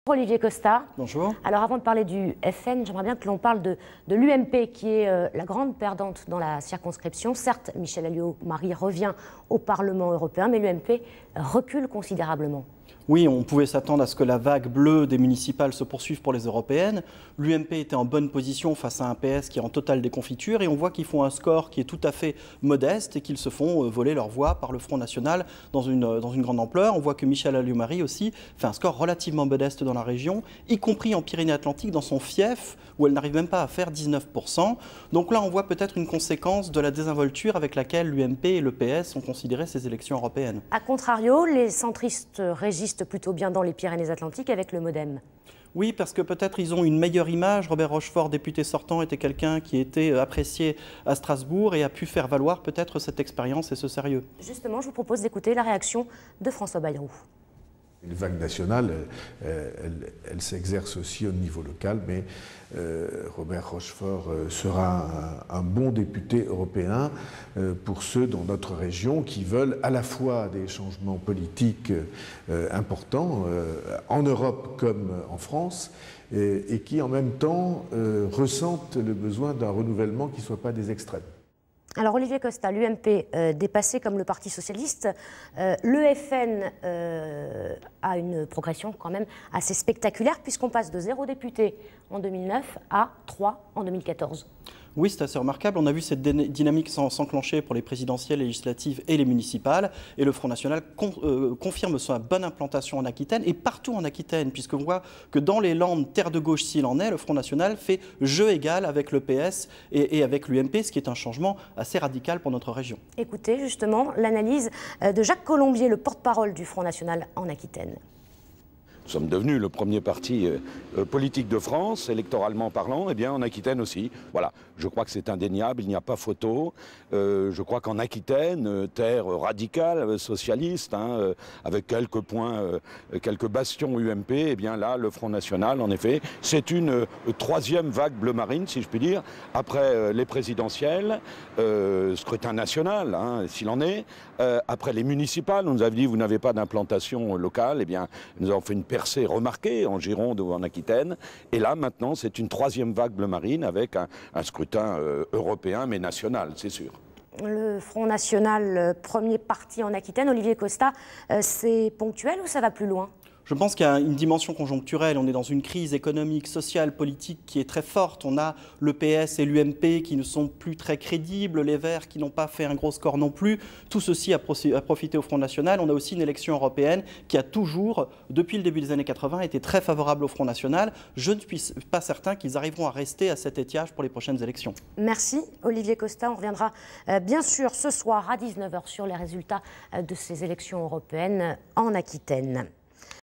Olivier Costa. Bonjour. Alors avant de parler du FN, j'aimerais bien que l'on parle de l'UMP qui est la grande perdante dans la circonscription. Certes, Michèle Alliot-Marie revient au Parlement européen, mais l'UMP recule considérablement. Oui, on pouvait s'attendre à ce que la vague bleue des municipales se poursuive pour les européennes. L'UMP était en bonne position face à un PS qui est en totale déconfiture et on voit qu'ils font un score qui est tout à fait modeste et qu'ils se font voler leur voix par le Front National dans une grande ampleur. On voit que Michèle Alliot-Marie aussi fait un score relativement modeste dans la région, y compris en Pyrénées-Atlantiques, dans son fief, où elle n'arrive même pas à faire 19%. Donc là, on voit peut-être une conséquence de la désinvolture avec laquelle l'UMP et le PS ont considéré ces élections européennes. A contrario, les centristes résistent plutôt bien dans les Pyrénées-Atlantiques avec le MoDem. Oui, parce que peut-être ils ont une meilleure image. Robert Rochefort, député sortant, était quelqu'un qui était apprécié à Strasbourg et a pu faire valoir peut-être cette expérience et ce sérieux. Justement, je vous propose d'écouter la réaction de François Bayrou. Une vague nationale, elle s'exerce aussi au niveau local, mais Robert Rochefort sera un bon député européen pour ceux dans notre région qui veulent à la fois des changements politiques importants en Europe comme en France et qui en même temps ressentent le besoin d'un renouvellement qui ne soit pas des extrêmes. Alors Olivier Costa, l'UMP dépassé comme le Parti socialiste, le FN a une progression quand même assez spectaculaire puisqu'on passe de 0 député en 2009 à 3 en 2014. Oui, c'est assez remarquable. On a vu cette dynamique s'enclencher pour les présidentielles, les législatives et les municipales. Et le Front National confirme sa bonne implantation en Aquitaine et partout en Aquitaine, puisqu'on voit que dans les Landes, terre de gauche s'il en est, le Front National fait jeu égal avec le PS et avec l'UMP, ce qui est un changement assez radical pour notre région. Écoutez justement l'analyse de Jacques Colombier, le porte-parole du Front National en Aquitaine. Nous sommes devenus le premier parti politique de France, électoralement parlant, et bien en Aquitaine aussi. Voilà, je crois que c'est indéniable, il n'y a pas photo. Je crois qu'en Aquitaine, terre radicale, socialiste, avec quelques points, quelques bastions UMP, et bien là, le Front National, en effet, c'est une troisième vague bleu marine, si je puis dire, après les présidentielles, scrutin national, s'il en est, après les municipales, on nous avait dit vous n'avez pas d'implantation locale, et bien nous avons fait une percée remarquée en Gironde ou en Aquitaine. Et là, maintenant, c'est une troisième vague bleu marine avec un scrutin européen, mais national, c'est sûr. Le Front National, premier parti en Aquitaine, Olivier Costa, c'est ponctuel ou ça va plus loin ? Je pense qu'il y a une dimension conjoncturelle. On est dans une crise économique, sociale, politique qui est très forte. On a le PS et l'UMP qui ne sont plus très crédibles, les Verts qui n'ont pas fait un gros score non plus. Tout ceci a profité au Front National. On a aussi une élection européenne qui a toujours, depuis le début des années 80, été très favorable au Front National. Je ne suis pas certain qu'ils arriveront à rester à cet étiage pour les prochaines élections. Merci Olivier Costa. On reviendra bien sûr ce soir à 19h sur les résultats de ces élections européennes en Aquitaine.